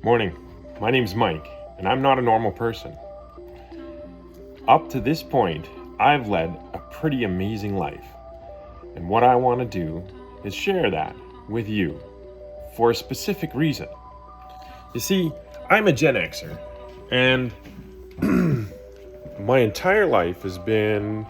Morning. My name's Mike, and I'm not a normal person. Up to this point, I've led a pretty amazing life. And what I want to do is share that with you for a specific reason. You see, I'm a Gen Xer, and my entire life has been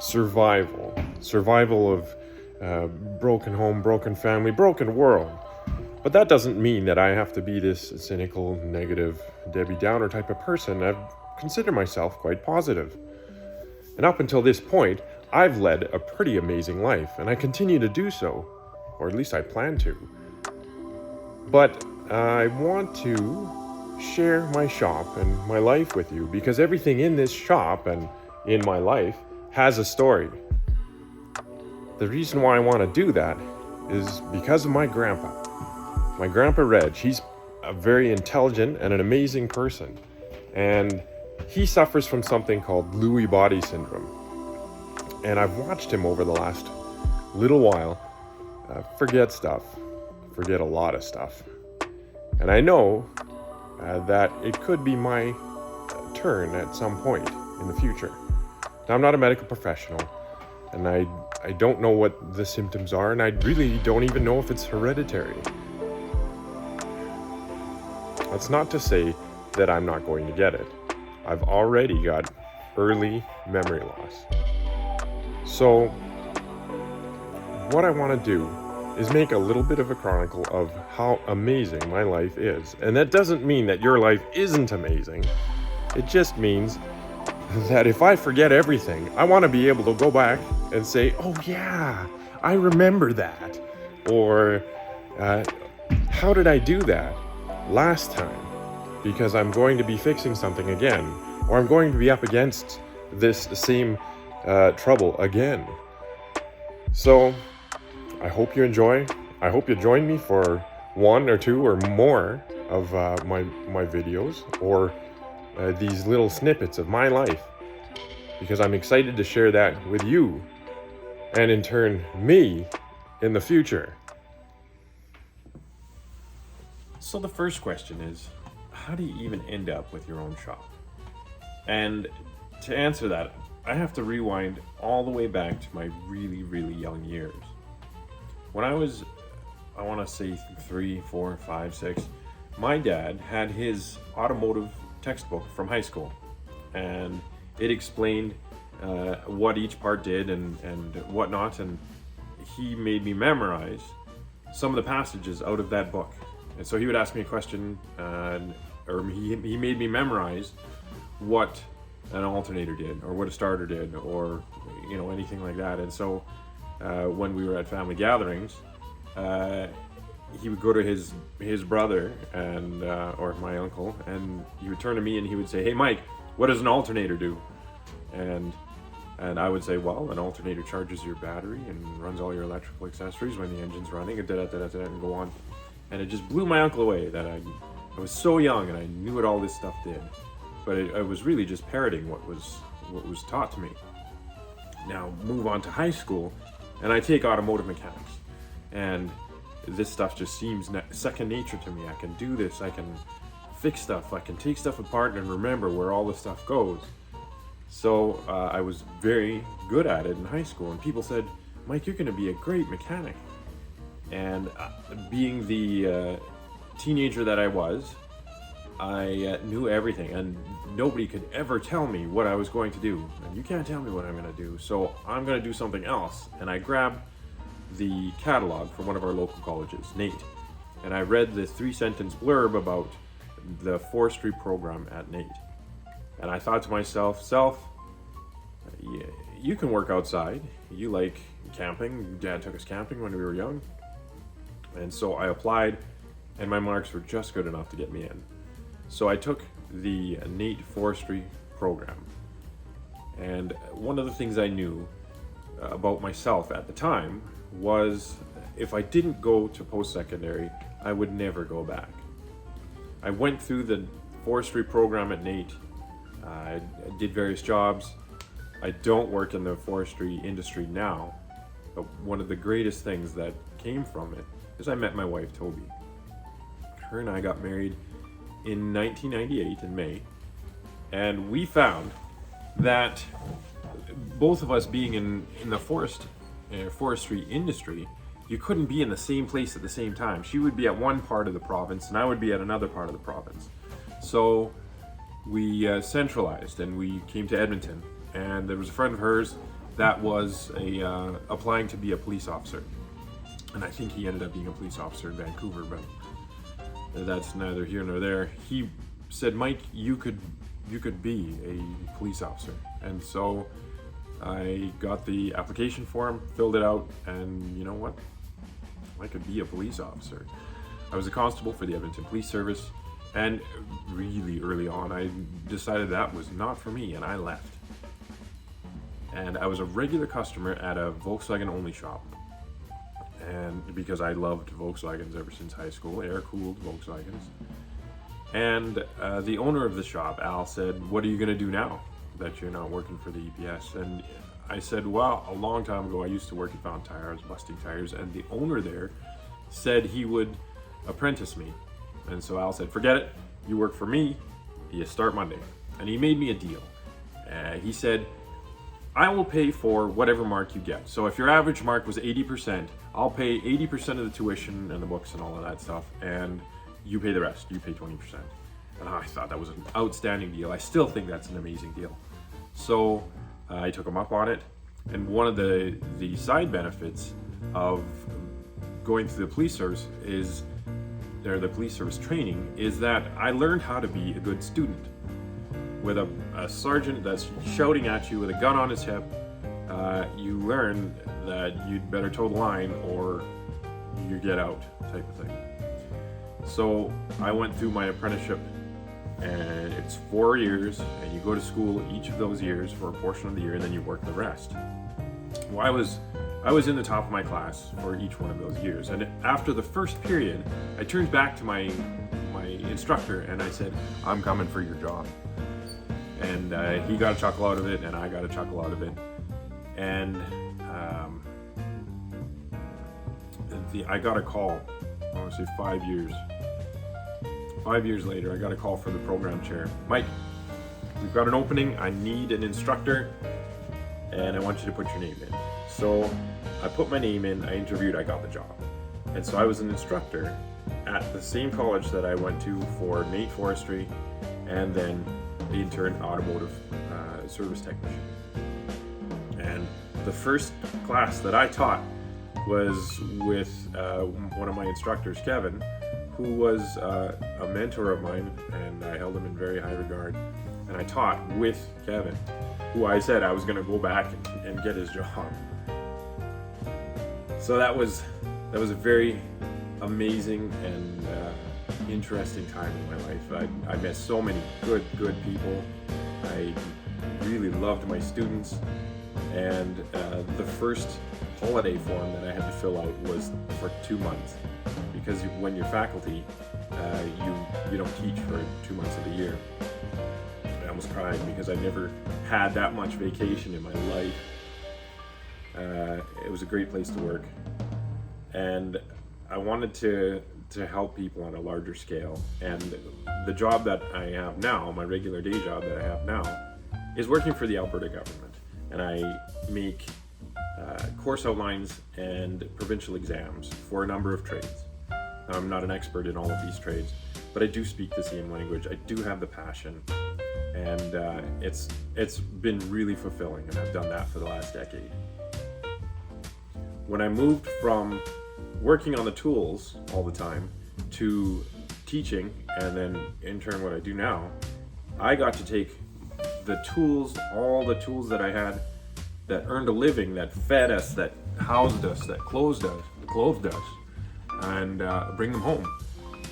survival. Survival of broken home, broken family, broken world. But that doesn't mean that I have to be this cynical, negative, Debbie Downer type of person. I consider myself quite positive. And up until this point, I've led a pretty amazing life, and I continue to do so, or at least I plan to. But I want to share my shop and my life with you because everything in this shop and in my life has a story. The reason why I want to do that is because of my grandpa. My grandpa Reg, he's a very intelligent and an amazing person. And he suffers from something called Lewy body syndrome. And I've watched him over the last little while forget a lot of stuff. And I know that it could be my turn at some point in the future. Now, I'm not a medical professional, and I don't know what the symptoms are, and I really don't even know if it's hereditary. That's not to say that I'm not going to get it. I've already got early memory loss. So, what I want to do is make a little bit of a chronicle of how amazing my life is. And that doesn't mean that your life isn't amazing. It just means that if I forget everything, I want to be able to go back and say, oh yeah, I remember that. Or, how did I do that last time? Because I'm going to be fixing something again. Or I'm going to be up against this same trouble again. So, I hope you enjoy. I hope you join me for one or two or more of my videos or these little snippets of my life, because I'm excited to share that with you and in turn me in the future. So the first question is, how do you even end up with your own shop? And to answer that, I have to rewind all the way back to my really, really young years. When I was, I want to say 3, 4, 5, 6, my dad had his automotive textbook from high school, and it explained what each part did and whatnot, and he made me memorize some of the passages out of that book. And so he would ask me a question, or he made me memorize what an alternator did, or what a starter did, or anything like that. And so when we were at family gatherings, he would go to his brother and or my uncle, and he would turn to me and he would say, "Hey Mike, what does an alternator do?" And I would say, "Well, an alternator charges your battery and runs all your electrical accessories when the engine's running," and and go on. And it just blew my uncle away that I was so young and I knew what all this stuff did, but I was really just parroting what was taught to me. Now move on to high school, and I take automotive mechanics, and this stuff just seems second nature to me. I can do this, I can fix stuff, I can take stuff apart and remember where all the stuff goes. So I was very good at it in high school, and people said, "Mike, you're going to be a great mechanic." And being the teenager that I was, I knew everything, and nobody could ever tell me what I was going to do. And you can't tell me what I'm going to do, so I'm going to do something else. And I grabbed the catalog from one of our local colleges, NAIT, and I read the 3-sentence blurb about the forestry program at NAIT. And I thought to myself, yeah, you can work outside. You like camping. Dad took us camping when we were young. And so I applied, and my marks were just good enough to get me in. So I took the NAIT forestry program. And one of the things I knew about myself at the time was if I didn't go to post-secondary, I would never go back. I went through the forestry program at NAIT. I did various jobs. I don't work in the forestry industry now, but one of the greatest things that came from it is I met my wife, Toby. her and I got married in 1998 in May, and we found that both of us being in the forestry industry, you couldn't be in the same place at the same time. She would be at one part of the province and I would be at another part of the province. So we centralized and we came to Edmonton, and there was a friend of hers that was applying to be a police officer, and I think he ended up being a police officer in Vancouver, but that's neither here nor there. He said, Mike, you could be a police officer. And so I got the application form, filled it out, and you know what? I could be a police officer. I was a constable for the Edmonton Police Service, and really early on I decided that was not for me, and I left. And I was a regular customer at a Volkswagen only shop, and because I loved Volkswagens ever since high school, air-cooled Volkswagens. And the owner of the shop, Al, said, what are you going to do now that you're not working for the EPS? And I said, well, a long time ago I used to work at Fountain Tire. I was busting tires, and the owner there said he would apprentice me. And so Al said, forget it, you work for me, you start Monday. And he made me a deal. He said, I will pay for whatever mark you get. So if your average mark was 80%, I'll pay 80% of the tuition and the books and all of that stuff, and you pay the rest, you pay 20%. And I thought that was an outstanding deal. I still think that's an amazing deal. So I took him up on it. And one of the side benefits of going through the police service the police service training is that I learned how to be a good student. With a sergeant that's shouting at you with a gun on his hip, you learn that you'd better toe the line or you get out, type of thing. So I went through my apprenticeship, and it's 4 years, and you go to school each of those years for a portion of the year, and then you work the rest. Well, I was in the top of my class for each one of those years, and after the first period, I turned back to my instructor and I said, I'm coming for your job. And he got a chuckle out of it, and I got a chuckle out of it. And I got a call, I want to say 5 years. 5 years later, I got a call from the program chair. Mike, we've got an opening. I need an instructor, and I want you to put your name in. So I put my name in, I interviewed, I got the job. And so I was an instructor at the same college that I went to for Nate Forestry, and then the intern automotive service technician. And the first class that I taught was with one of my instructors, Kevin, who was a mentor of mine, and I held him in very high regard. And I taught with Kevin, who I said I was going to go back and get his job. So that was a very amazing and interesting time in my life. I met so many good people. I really loved my students, and the first holiday form that I had to fill out was for 2 months, because when you're faculty, you don't teach for 2 months of the year. I almost cried because I never had that much vacation in my life. It was a great place to work, and I wanted to help people on a larger scale. And the job that I have now, my regular day job that I have now, is working for the Alberta government, and I make course outlines and provincial exams for a number of trades. I'm not an expert in all of these trades, but I do speak the same language. I do have the passion, and it's been really fulfilling, and I've done that for the last decade. When I moved from working on the tools all the time to teaching, and then in turn what I do now, I got to take the tools, all the tools that I had that earned a living, that fed us, that housed us, that clothed us, and bring them home.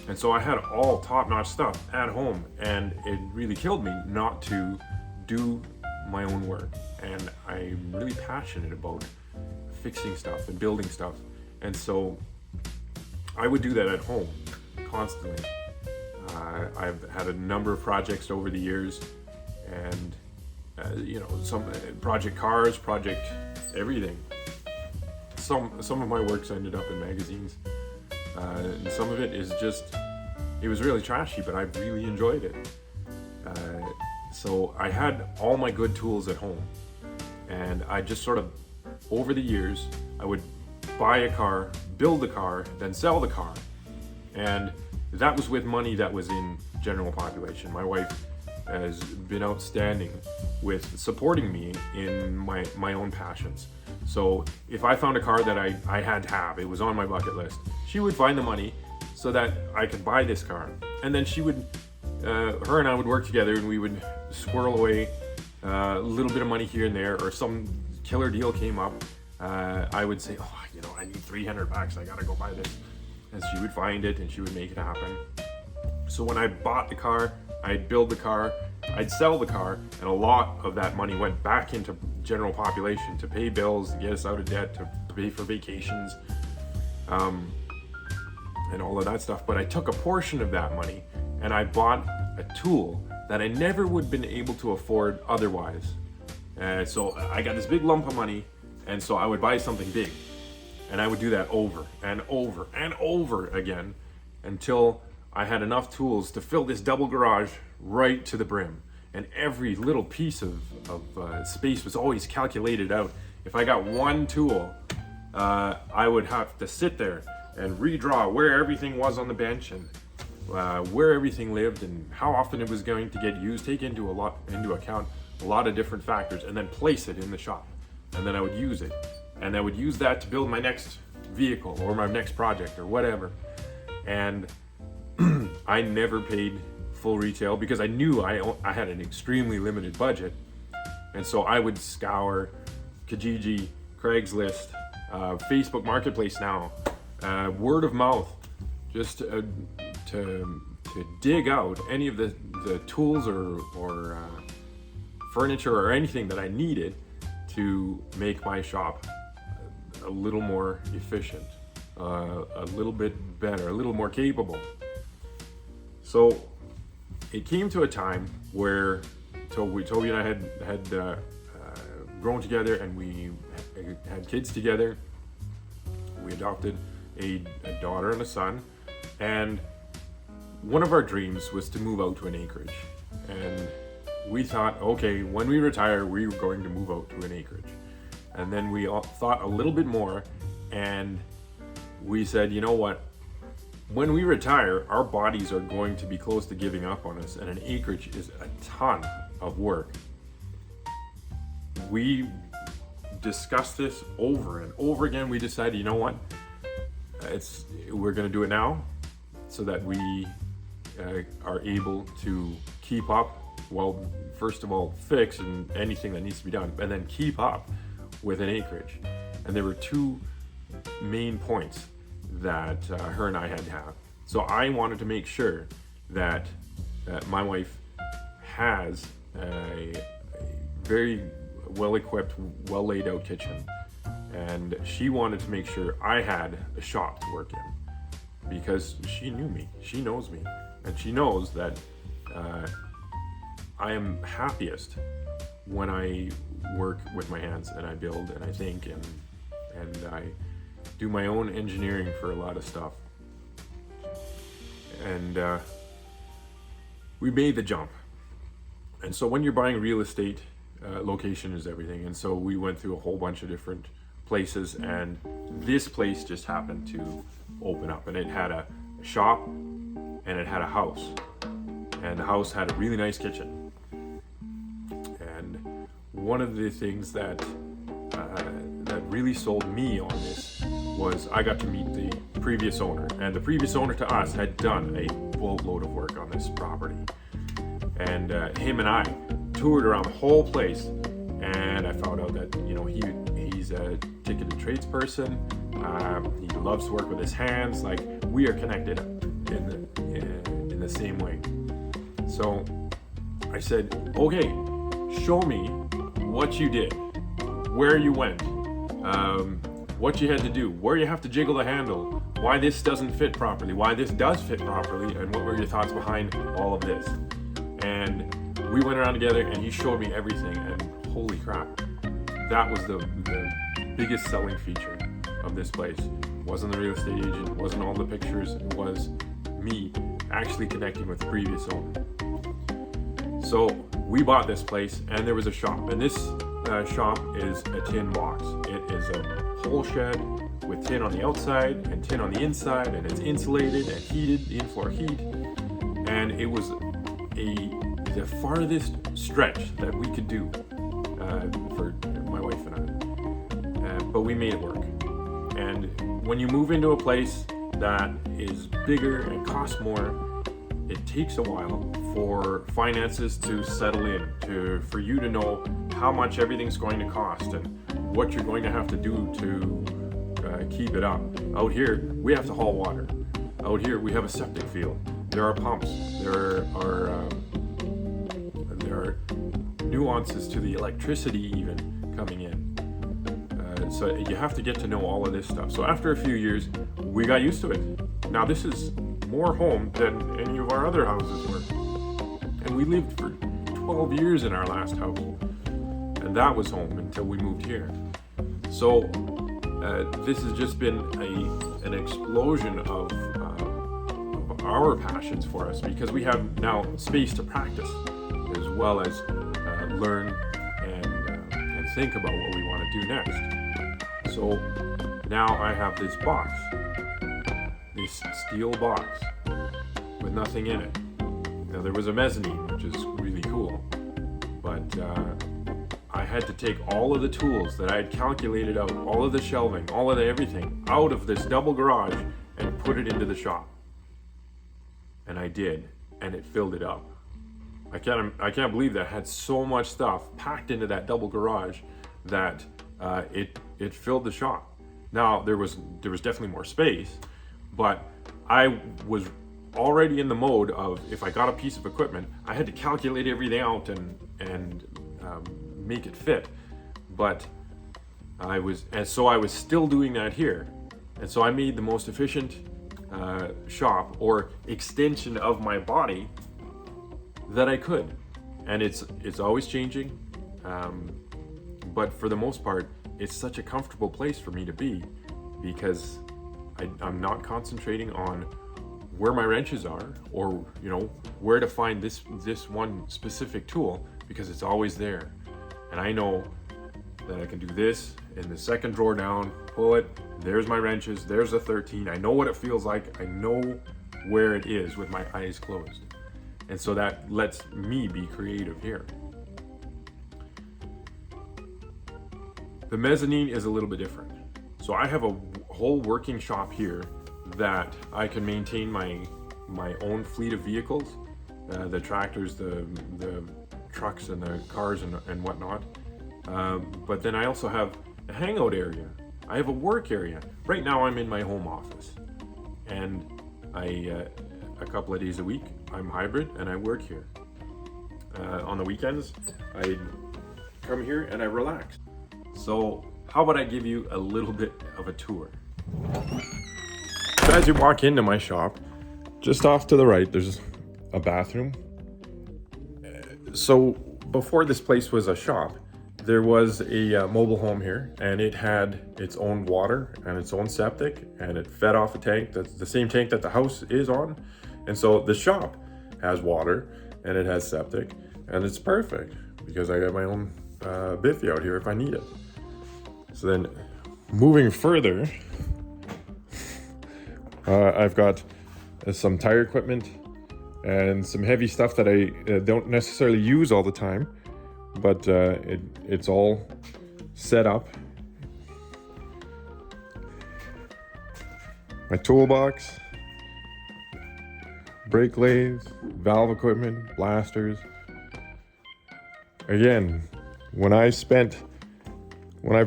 And so I had all top-notch stuff at home, and it really killed me not to do my own work. And I'm really passionate about fixing stuff and building stuff. And so I would do that at home constantly. I've had a number of projects over the years, and some project cars, project everything. Some of my works ended up in magazines, and some of it is just it was really trashy, but I really enjoyed it. So I had all my good tools at home, and I just sort of, over the years, I would buy a car, build the car, then sell the car. And that was with money that was in general population. My wife has been outstanding with supporting me in my own passions. So if I found a car that I had to have, it was on my bucket list, she would find the money so that I could buy this car. And then she would, her and I would work together, and we would squirrel away a little bit of money here and there, or some killer deal came up. I would say, oh, I need $300, I gotta go buy this. And she would find it and she would make it happen. So when I bought the car, I'd build the car, I'd sell the car, and a lot of that money went back into general population to pay bills, to get us out of debt, to pay for vacations, and all of that stuff. But I took a portion of that money and I bought a tool that I never would have been able to afford otherwise. So I got this big lump of money, and so I would buy something big. And I would do that over and over and over again until I had enough tools to fill this double garage right to the brim. And every little piece of space was always calculated out. If I got one tool, I would have to sit there and redraw where everything was on the bench, and where everything lived, and how often it was going to get used, take into account a lot of different factors, and then place it in the shop. And then I would use it. And I would use that to build my next vehicle or my next project or whatever. And I never paid full retail because I knew I had an extremely limited budget. And so I would scour Kijiji, Craigslist, Facebook Marketplace now, word of mouth, just to dig out any of the tools or furniture or anything that I needed to make my shop a little more efficient, a little bit better, a little more capable. So it came to a time where Toby and I had grown together, and we had kids together. We adopted a daughter and a son, and one of our dreams was to move out to an acreage. And we thought, okay, when we retire, we were going to move out to an acreage. And then we thought a little bit more, and we said, you know what? When we retire, our bodies are going to be close to giving up on us, and an acreage is a ton of work. We discussed this over and over again. We decided, you know what? We're going to do it now, so that we are able to keep up. Well, first of all, fix and anything that needs to be done, and then keep up with an acreage. And there were two main points that her and I had to have. So I wanted to make sure that my wife has a very well-equipped, well-laid-out kitchen, and she wanted to make sure I had a shop to work in, because she knew me, she knows me, and she knows that I am happiest when I work with my hands, and I build, and I think, and I do my own engineering for a lot of stuff. And we made the jump. And so when you're buying real estate, location is everything. And so we went through a whole bunch of different places, and this place just happened to open up, and it had a shop and it had a house, and the house had a really nice kitchen. And one of the things that really sold me on this was I got to meet the previous owner, and the previous owner to us had done a boatload of work on this property. And him and I toured around the whole place, and I found out that he's a ticketed tradesperson. He loves to work with his hands. Like, we are connected in the same way. So I said, okay, show me what you did, where you went, what you had to do, where you have to jiggle the handle, why this doesn't fit properly, why this does fit properly, and what were your thoughts behind all of this. And we went around together, and he showed me everything, and holy crap, that was the biggest selling feature of this place. It wasn't the real estate agent, it wasn't all the pictures, it was me actually connecting with the previous owner. So we bought this place and there was a shop, and this shop is a tin box. It is a pole shed with tin on the outside and tin on the inside, and it's insulated and heated, the in-floor heat, and it was the farthest stretch that we could do for my wife and I, but we made it work. And when you move into a place that is bigger and costs more, it takes a while for finances to settle in, for you to know how much everything's going to cost and what you're going to have to do to keep it up. Out here, we have to haul water. Out here, we have a septic field. There are pumps. There are nuances to the electricity even coming in. So you have to get to know all of this stuff. So after a few years, we got used to it. Now this is more home than any of our other houses were. And we lived for 12 years in our last house. And that was home until we moved here. So this has just been an explosion of our passions for us, because we have now space to practice as well as learn and think about what we want to do next. So now I have this box, this steel box with nothing in it. Now there was a mezzanine, which is really cool, but I had to take all of the tools that I had calculated out, all of the shelving, all of the everything out of this double garage and put it into the shop. And I did, and it filled it up. I can't believe that I had so much stuff packed into that double garage that it filled the shop. Now there was definitely more space, but I was already in the mode of, if I got a piece of equipment, I had to calculate everything out and make it fit. But I was still doing that here, and so I made the most efficient shop or extension of my body that I could. And it's always changing, but for the most part, it's such a comfortable place for me to be, because I'm not concentrating on where my wrenches are, or where to find this one specific tool, because it's always there. And I know that I can do this in the second drawer down, pull it, there's my wrenches, there's a 13. I know what it feels like. I know where it is with my eyes closed. And so that lets me be creative here. The mezzanine is a little bit different. So I have a whole working shop here that I can maintain my own fleet of vehicles, the tractors, the trucks and the cars and whatnot. But then I also have a hangout area. I have a work area. Right now I'm in my home office, and a couple of days a week I'm hybrid and I work here. On the weekends I come here and I relax. So how about I give you a little bit of a tour? So as you walk into my shop, just off to the right there's a bathroom. So before this place was a shop, there was a mobile home here, and it had its own water and its own septic, and it fed off a tank that's the same tank that the house is on. And so the shop has water and it has septic, and it's perfect because I got my own biffy out here if I need it. So then moving further, I've got some tire equipment and some heavy stuff that I don't necessarily use all the time, but it's all set up. My toolbox, brake lathes, valve equipment, blasters. Again, when I've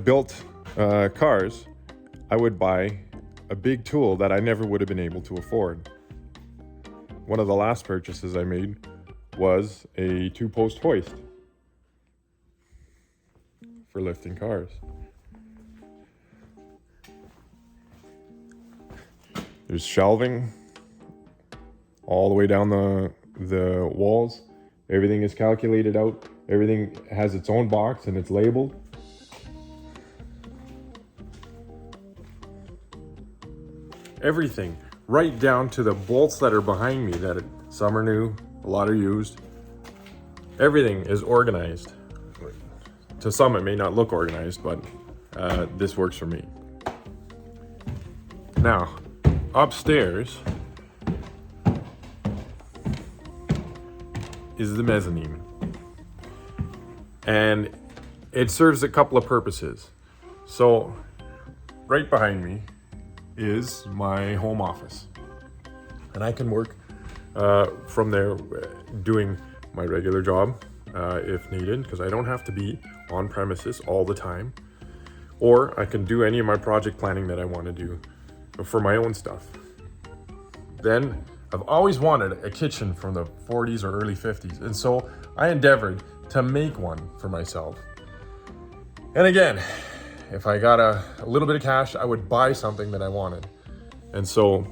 built cars, I would buy a big tool that I never would have been able to afford. One of the last purchases I made was a 2-post hoist for lifting cars. There's shelving all the way down the walls. Everything is calculated out. Everything has its own box and it's labeled. Everything right down to the bolts that are behind me, that some are new, a lot are used. Everything is organized. To some it may not look organized, but this works for me. Now, upstairs is the mezzanine. And it serves a couple of purposes. So, right behind me is my home office. And I can work from there doing my regular job if needed, because I don't have to be on premises all the time. Or I can do any of my project planning that I want to do for my own stuff. Then I've always wanted a kitchen from the 40s or early 50s. And so I endeavored to make one for myself. And again, if I got a little bit of cash, I would buy something that I wanted. And so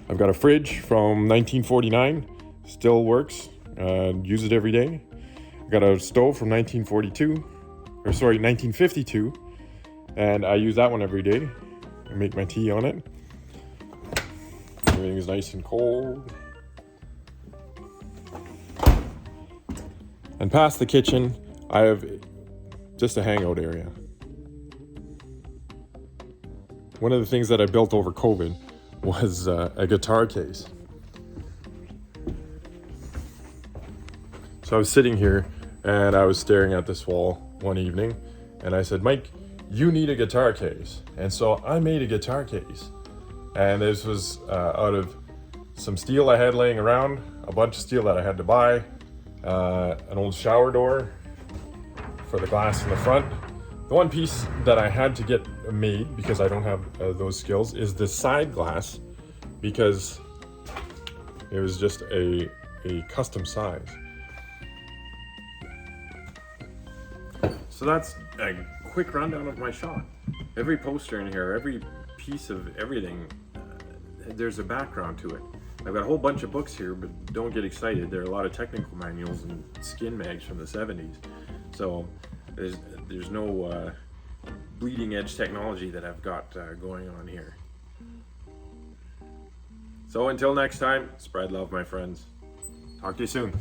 I've got a fridge from 1949, still works, use it every day. I got a stove from 1952, and I use that one every day. I make my tea on it. Everything is nice and cold. And past the kitchen, I have just a hangout area. One of the things that I built over COVID was a guitar case. So I was sitting here and I was staring at this wall one evening and I said, Mike, you need a guitar case. And so I made a guitar case. And this was out of some steel I had laying around, a bunch of steel that I had to buy, an old shower door for the glass in the front. The one piece that I had to get made, because I don't have those skills, is the side glass, because it was just a custom size. So that's a quick rundown of my shop. Every poster in here, every piece of everything, there's a background to it. I've got a whole bunch of books here, but don't get excited. There are a lot of technical manuals and skin mags from the 70s. So there's no bleeding edge technology that I've got going on here. So until next time, spread love, my friends. Talk to you soon.